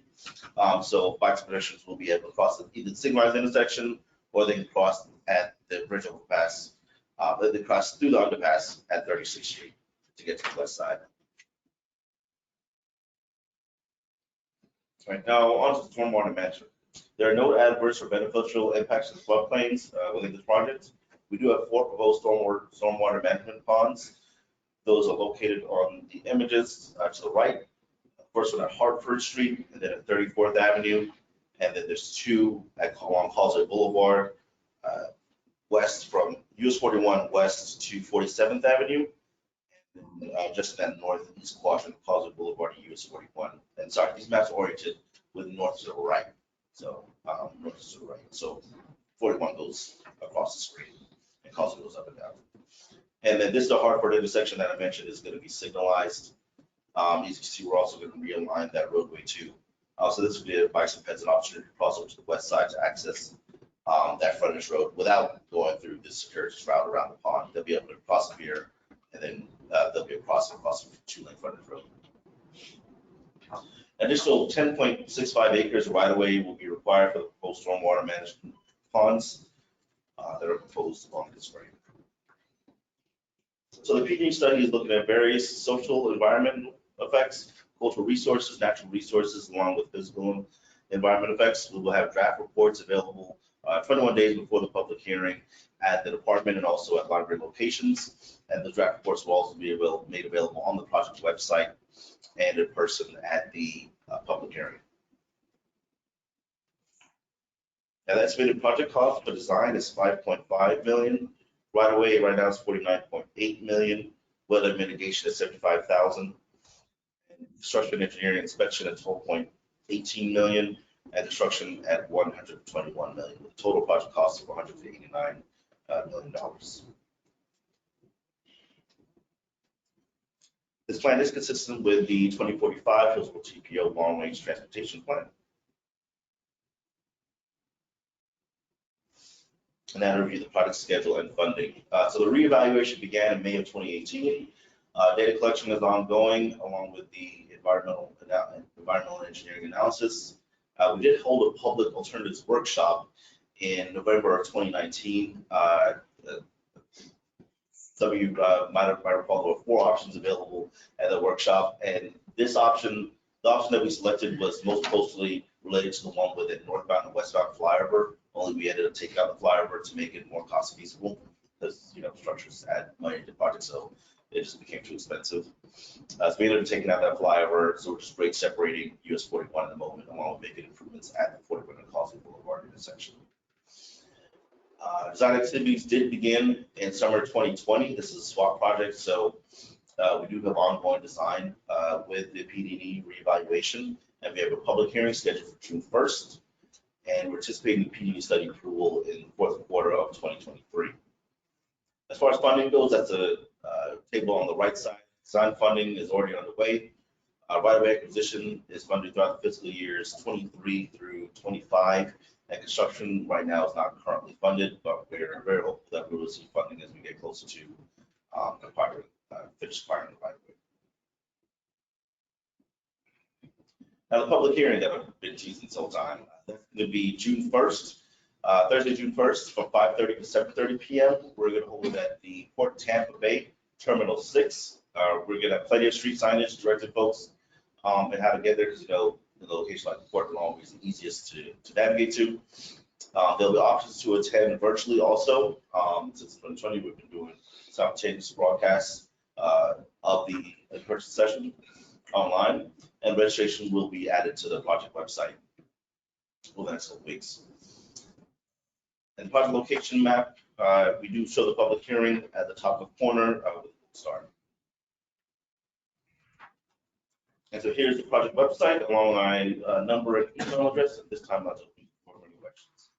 So bikes pedestrians will be able to cross either the signalized intersection, or they can cross at the bridge overpass. They cross through the underpass at 36th Street to get to the west side. Right, now on to stormwater management. There are no adverse or beneficial impacts to the floodplains within this project. We do have 4 proposed stormwater management ponds. Those are located on the images to the right. First one at Hartford Street, and then at 34th Avenue, and then there's 2 along Causeway Boulevard, west from US 41 west to 47th Avenue. Just in that northeast quadrant of Causeway Boulevard to US 41. And sorry, these maps are oriented with north to the right. So north to the right. So 41 goes across the screen and Causeway goes up and down. And then this is the Hartford intersection that I mentioned is going to be signalized. As you can see, we're also going to realign that roadway too. So this will give bikes and peds an opportunity to cross over to the west side to access that frontage road without going through this circuitous route around the pond. They'll be able to cross here, and then there'll be a crossing 2-lane frontage road. Additional 10.65 acres of right-of-way will be required for the proposed stormwater management ponds that are proposed along this frame. So the PD study is looking at various social and environmental effects, cultural resources, natural resources, along with physical and environmental effects. We will have draft reports available 21 days before the public hearing at the department and also at library locations. And the draft reports will also be made available on the project website and in person at the public hearing. Now, the estimated project cost for design is $5.5 million. Right away, right now it's $49.8 million. Weather mitigation is $75,000. Construction engineering inspection at $12.18 million, and construction at $121 million, with total project cost of $189 million. This plan is consistent with the 2045 Hillsborough TPO Long Range Transportation Plan. And now to review the project schedule and funding. So the reevaluation began in May of 2018. Data collection is ongoing along with the environmental and engineering analysis. We did hold a public alternatives workshop in November of 2019. Some of you might recall there were 4 options available at the workshop, and this option, the option that we selected, was most closely related to the one with a northbound and westbound flyover. Only we ended up taking out the flyover to make it more cost feasible, because structures add money to the project, so it just became too expensive. So we ended up taking out that flyover, so we're just grade separating US 41 at the moment, along with making improvements at the 41 and Causeway Boulevard intersection. Design activities did begin in summer 2020. This is a SWAT project, so we do have ongoing design with the PDD reevaluation, and we have a public hearing scheduled for June 1st. and we're anticipating the PDD study approval in the fourth quarter of 2023. As far as funding goes, that's a table on the right side. Design funding is already underway. Right-of-way acquisition is funded throughout the fiscal years 23 through 25, and construction right now is not currently funded, but we're very hopeful that we will receive funding as we get closer to finish acquiring the right-of-way. Now, the public hearing that I've been teasing this whole time, that's going to be June 1st, Thursday, June 1st, from 5:30 to 7:30 p.m. We're going to hold it at the Port Tampa Bay Terminal 6. We're going to have plenty of street signage directed folks and how to get there, because the location like the port is always the easiest to navigate to. There'll be options to attend virtually also. Since 2020, we've been doing simultaneous broadcasts of the in-person session online, and registration will be added to the project website over the next couple weeks. And the project location map, we do show the public hearing at the top of the corner with the start. And so here's the project website along my number and email address. At this time, I'll open for any questions.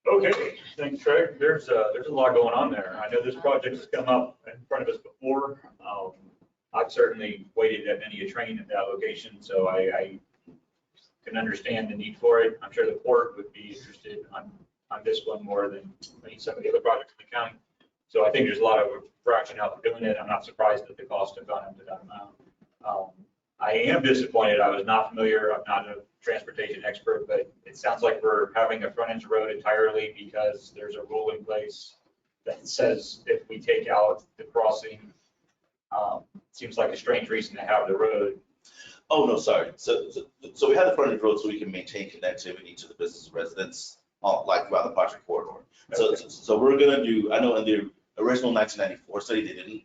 Okay, thanks, Craig. There's a lot going on there. I know this project has come up in front of us before. I've certainly waited at many a train at that location, so I can understand the need for it. I'm sure the port would be interested on this one more than maybe some of the other projects in the county. So I think there's a lot of rationale for doing it. I'm not surprised that the cost have gone up to that amount. I am disappointed. I was not familiar. I'm not a transportation expert, but it sounds like we're having a frontage road entirely because there's a rule in place that says if we take out the crossing, seems like a strange reason to have the road. Oh, no, sorry. So we have the frontage road so we can maintain connectivity to the business residents, like throughout the project corridor. Okay. So we're gonna do, I know in the original 1994 study, they didn't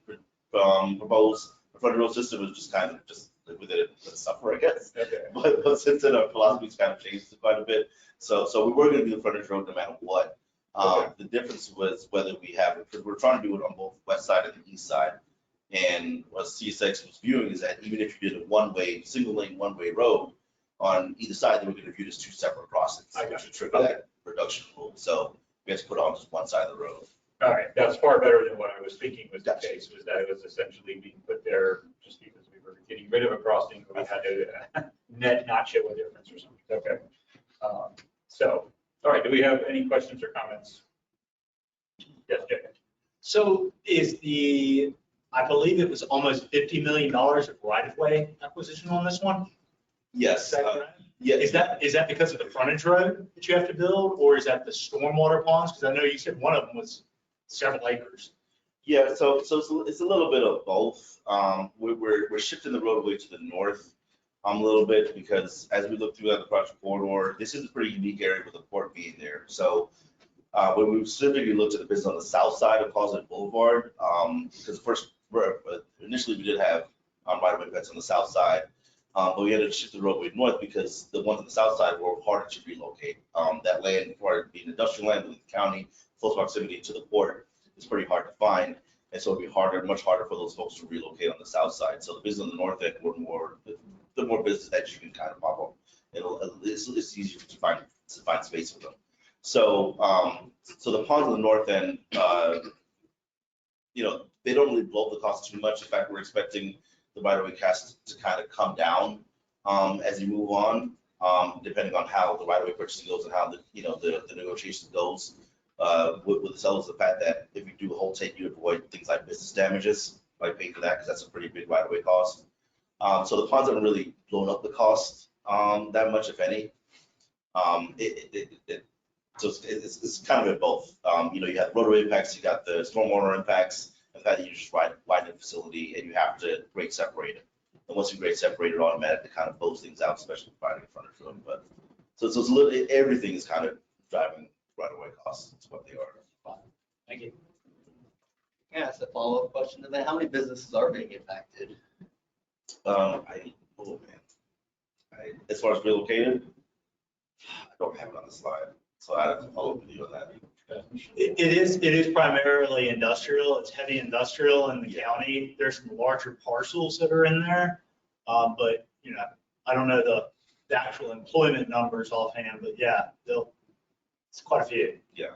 propose a frontage road system. It was just kind of just live with it and suffer, I guess. Okay. But since then, our philosophy's kind of changed quite a bit. So we were gonna do the frontage road no matter what. Okay. The difference was whether we have, because we're trying to do it on both west side and the east side. And what CSX was viewing is that even if you did a one-way, single lane, one-way road on either side, they were going to view it as two separate crossings, which would trigger that reduction rule. So we had to put it on just one side of the road. All right, that's far better than what I was thinking was the case, was that it was essentially being put there just because we were getting rid of a crossing, we had to net not show a difference or something. Okay. So, all right, do we have any questions or comments? Yes, Jay. So is I believe it was almost $50 million of right-of-way acquisition on this one? Yes. Is that correct? Yeah. Is that because of the frontage road that you have to build, or is that the stormwater ponds? Because I know you said one of them was several acres. Yeah, so it's a little bit of both. We're shifting the roadway to the north a little bit because as we look through the project corridor, this is a pretty unique area with the port being there. So when we specifically looked at the business on the south side of Causeway Boulevard, because first initially we did have right-of-way beds on the south side, but we had to shift the roadway north because the ones on the south side were harder to relocate. That land, for being industrial land within the county, close proximity to the port, is pretty hard to find, and so it'd be much harder for those folks to relocate on the south side. So the business on the north end were more business that you can kind of pop up. It's easier to find space for them. So the ponds on the north end, they don't really blow up the cost too much. In fact, we're expecting the right-of-way cost to kind of come down as you move on, depending on how the right-of-way purchasing goes and how the negotiation goes with the sellers. The fact that if you do a whole take, you avoid things like business damages, like paying for that, because that's a pretty big right-of-way cost. So the ponds haven't really blown up the cost that much, if any. So it's kind of in both. You have roadway impacts, you got the stormwater impacts, and the fact that you just widen the facility and you have to grade separate it. And once you grade separate it, automatically kind of blows things out, especially providing a frontage road. But so it's a little, everything is kind of driving right-of-way costs. That's what they are. Thank you. Yeah, that's a follow-up question to that. How many businesses are being impacted? As far as relocated, I don't have it on the slide, so I have to follow up with you on that. It is primarily industrial. It's heavy industrial in the county. There's some larger parcels that are in there, but I don't know the actual employment numbers offhand, but yeah, it's quite a few. Yeah.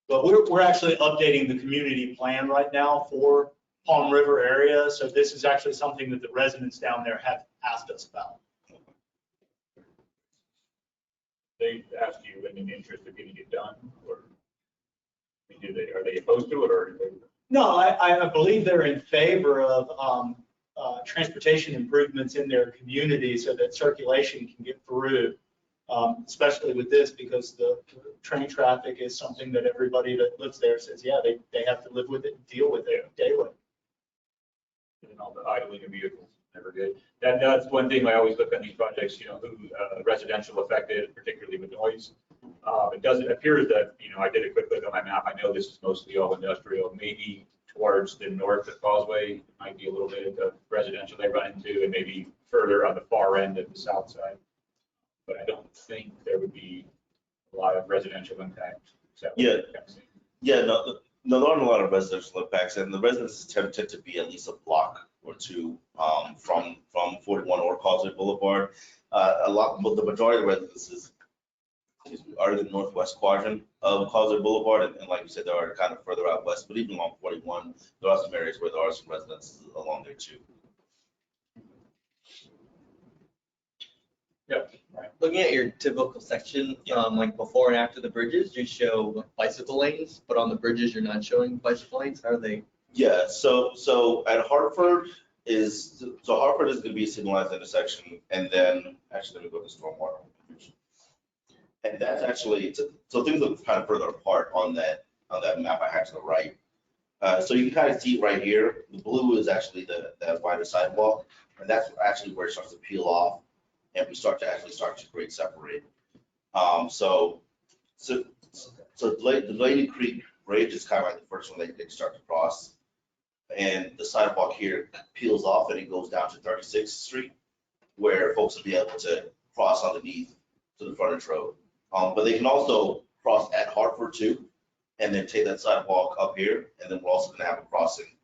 But we're actually updating the community plan right now for Palm River area. So this is actually something that the residents down there have asked us about. They asked you in the interest of getting it done, or are they opposed to it, or? No, I believe they're in favor of transportation improvements in their community so that circulation can get through, especially with this, because the train traffic is something that everybody that lives there says, yeah, they have to live with it and deal with it daily. And all the idling of vehicles, never good. That's one thing I always look at these projects, who residential affected, particularly with noise. It appears that, I did a quick look on my map. I know this is mostly all industrial, maybe towards the north of Causeway, might be a little bit of residential they run into, and maybe further on the far end of the south side. But I don't think there would be a lot of residential impact. Yeah. No, there aren't a lot of residential impacts, and the residences tend to be at least a block or two from 41 or Causeway Boulevard. The majority of the residences are in the northwest quadrant of Causeway Boulevard, and like you said, they are kind of further out west. But even along 41, there are some areas where there are some residences along there too. Yeah. Right. Looking at your typical section, like before and after the bridges, you show bicycle lanes, but on the bridges, you're not showing bicycle lanes. How are they? Yeah, so at Hartford Hartford is going to be a signalized intersection, and then actually let me go to stormwater. And that's actually, so things look kind of further apart on that map I had to the right. So you can kind of see right here, the blue is actually that wider sidewalk, and that's actually where it starts to peel off, and we start to grade separate. So the Lady Creek Bridge is kind of like the first one they start to cross, and the sidewalk here peels off and it goes down to 36th Street, where folks will be able to cross underneath to the frontage road. But they can also cross at Hartford too, and then take that sidewalk up here, and then we're also going to have a crossing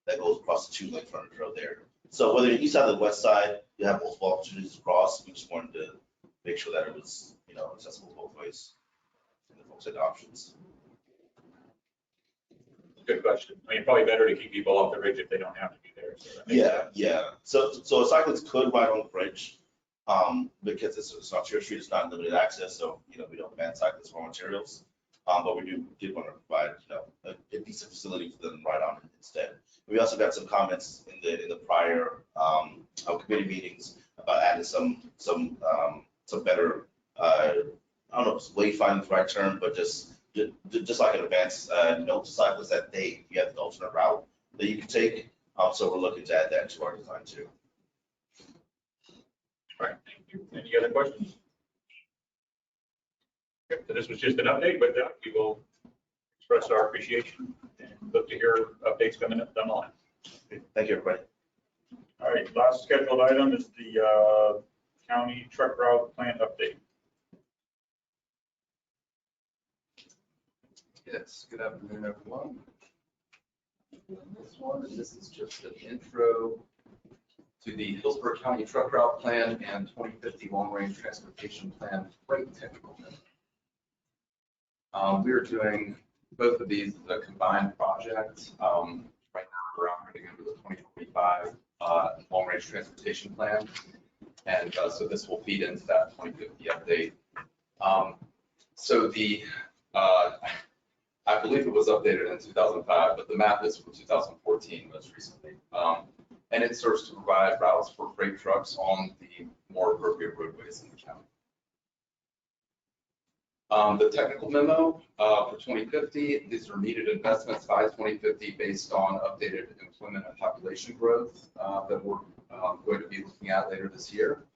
that goes across the two-lane frontage road there. So whether you're east side or the west side, you have multiple opportunities to cross. We just wanted to make sure that it was, accessible both ways, and the folks had options. Good question. I mean, probably better to keep people off the bridge if they don't have to be there. So Yeah. So cyclists could ride on the bridge, because it's not Church Street, it's not limited access, so we don't ban cyclists for materials. But we did want to provide a decent facility for them to ride on instead. We also got some comments in the prior committee meetings about adding some better I don't know if wayfinding is the right term, but just like an advance note to cyclists that you have an alternate route that you can take. So we're looking to add that to our design too. All right, thank you. Any other questions? Okay, so this was just an update, but we will express our appreciation and look to hear updates coming up down the line. Thank you, everybody. All right, last scheduled item is the county truck route plan update. Yes, good afternoon, everyone. This is just an intro to the Hillsborough County Truck Route Plan and 2050 Long Range Transportation Plan Freight Technical Memo. We are doing both of these as a combined project. Right now, we're operating under the 2045 Long Range Transportation Plan. And so this will feed into that 2050 update. So I believe it was updated in 2005, but the map is from 2014 most recently. And it serves to provide routes for freight trucks on the more appropriate roadways in the county. The technical memo for 2050, these are needed investments by 2050 based on updated employment and population growth that we're going to be looking at later this year.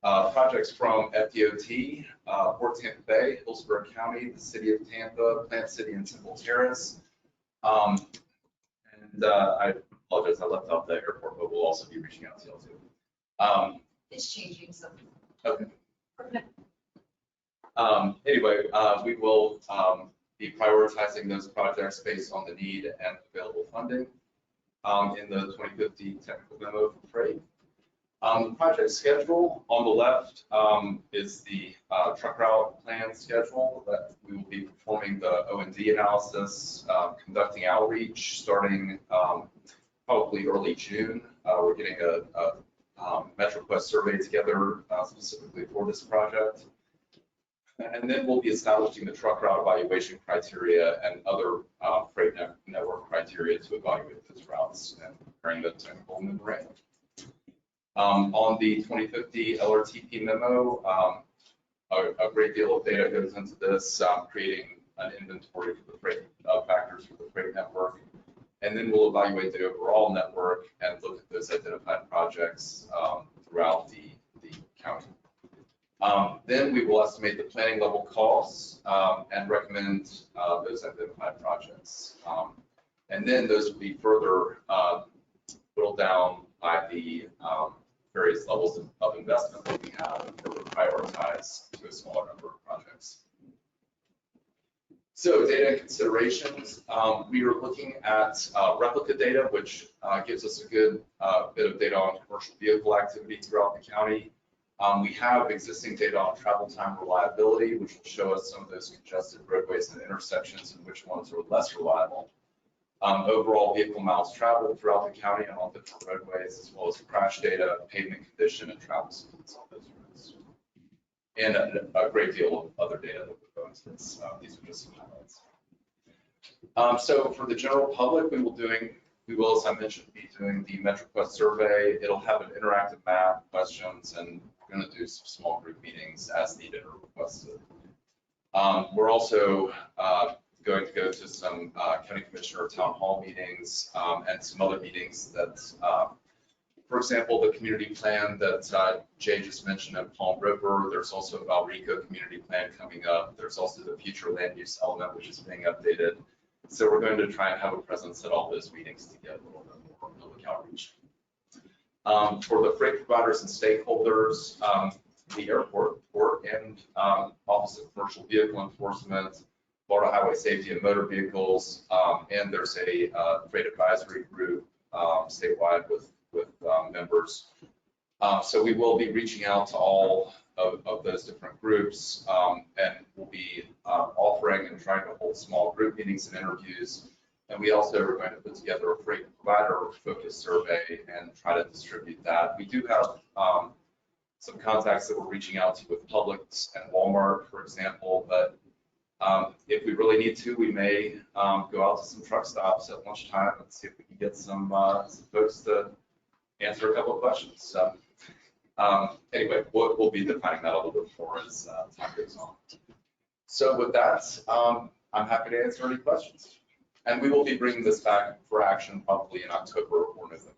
Projects from FDOT, Port Tampa Bay, Hillsborough County, the City of Tampa, Plant City, and Temple Terrace. I apologize, I left out the airport, but we'll also be reaching out to y'all too. It's changing something. Okay. Anyway, we will be prioritizing those projects based on the need and available funding in the 2050 technical memo for freight. The project schedule on the left is the truck route plan schedule that we will be performing the O&D analysis, conducting outreach starting probably early June. We're getting a MetroQuest survey together specifically for this project. And then we'll be establishing the truck route evaluation criteria and other freight network criteria to evaluate those routes and preparing the technical memorandum. On the 2050 LRTP memo, a great deal of data goes into this, creating an inventory for the freight factors for the freight network. And then we'll evaluate the overall network and look at those identified projects throughout the county. Then we will estimate the planning level costs and recommend those identified projects. And then those will be further whittled down by the various levels of investment that we have that we prioritize to a smaller number of projects. So data and considerations, we are looking at replica data, which gives us a good bit of data on commercial vehicle activity throughout the county. We have existing data on travel time reliability, which will show us some of those congested roadways and intersections and which ones are less reliable. Overall vehicle miles traveled throughout the county and on different roadways, as well as crash data, pavement condition, and travel speeds on those roads. And a great deal of other data that will go into this. These are just some highlights. So for the general public, we will, as I mentioned, be doing the MetroQuest survey. It'll have an interactive map, questions, and we're going to do some small group meetings as needed or requested. We're also going to go to some county commissioner town hall meetings and some other meetings that, for example, the community plan that Jay just mentioned at Palm River. There's also a Valrico community plan coming up. There's also the future land use element, which is being updated. So we're going to try and have a presence at all those meetings to get a little bit more public outreach. For the freight providers and stakeholders, the airport, port, and Office of Commercial Vehicle Enforcement, Florida Highway Safety and Motor Vehicles, and there's a freight advisory group statewide with members. So we will be reaching out to all of those different groups, and we'll be offering and trying to hold small group meetings and interviews. And we also are going to put together a freight provider focused survey and try to distribute that. We do have some contacts that we're reaching out to with Publix and Walmart, for example, but if we really need to, we may go out to some truck stops at lunchtime and see if we can get some folks to answer a couple of questions. So anyway, we'll be defining that a little bit more as time goes on. So with that, I'm happy to answer any questions. And we will be bringing this back for action probably in October or November.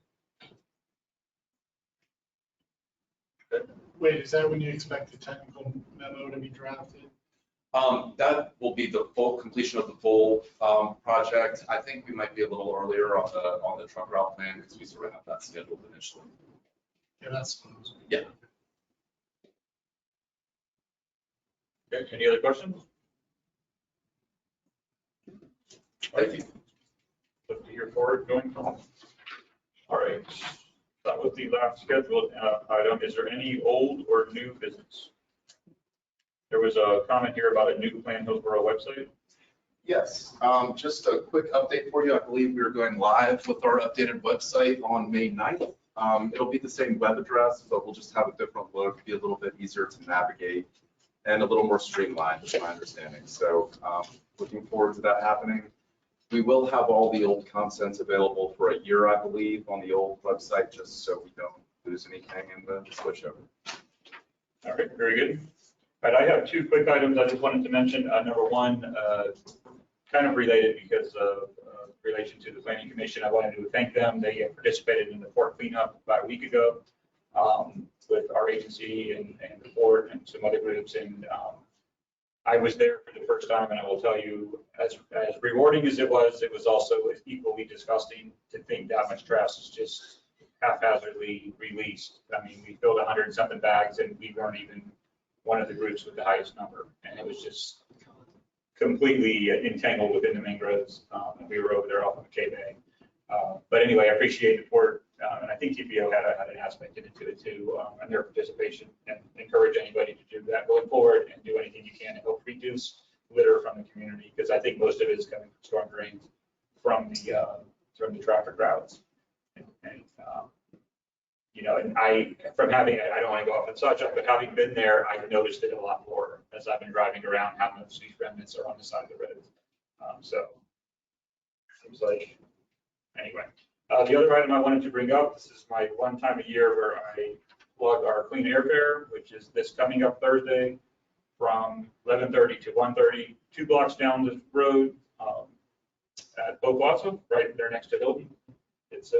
Wait, is that when you expect the technical memo to be drafted? That will be the full completion of the full project. I think we might be a little earlier on the truck route plan because we sort of have that scheduled initially. Yeah, that's. Yeah. Okay, any other questions? Thank you. Look to hear forward going forward. All right, that was the last scheduled item. Is there any old or new business? There was a comment here about a new Plan Hillsborough website. Yes, just a quick update for you. I believe we're going live with our updated website on May 9th. It'll be the same web address, but we'll just have a different look, be a little bit easier to navigate and a little more streamlined, is my understanding. So looking forward to that happening. We will have all the old content available for a year, I believe, on the old website, just so we don't lose anything in the switchover. All right, very good. All right, I have two quick items I just wanted to mention. Number one, kind of related because of relation to the Planning Commission. I wanted to thank them. They participated in the port cleanup about a week ago with our agency and the port and some other groups. And I was there for the first time, and I will tell you, as rewarding as it was also equally disgusting to think that much trash is just haphazardly released. I mean, we filled 100 and something bags, and we weren't even one of the groups with the highest number, and it was just completely entangled within the mangroves. And we were over there off of McKay Bay. But anyway, I appreciate the port, and I think TPO had an aspect into it too, and their participation, and encourage anybody to do that going forward and do anything you can to help reduce litter from the community, because I think most of it is coming from storm drains from the traffic routes. And you know, and from having, I don't want to go off on such, but having been there, I've noticed it a lot more as I've been driving around, how much these remnants are on the side of the road. So seems like, anyway. The other item I wanted to bring up, this is my one time a year where I plug our clean air fair, which is this coming up Thursday from 11:30 to 1:30, 2 blocks down the road at Boquassa, right there next to Hilton. It's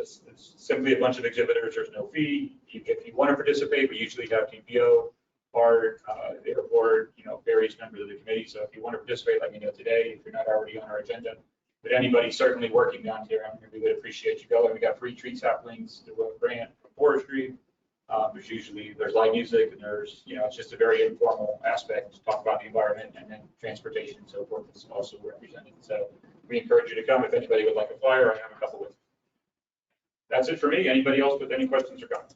simply a bunch of exhibitors. There's no fee. If you want to participate, we usually have TPO, BART, the airport, you know, various members of the committee. So if you want to participate, let me know today if you're not already on our agenda. But anybody certainly working down here, we would appreciate you going. We got free tree saplings through a grant from forestry. There's live music, and there's, you know, it's just a very informal aspect to talk about the environment, and then transportation and so forth is also represented. So we encourage you to come. If anybody would like a flyer, I have a couple with me. That's it for me. Anybody else with any questions or comments?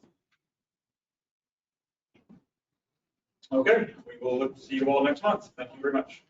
Okay, we will see you all next month. Thank you very much.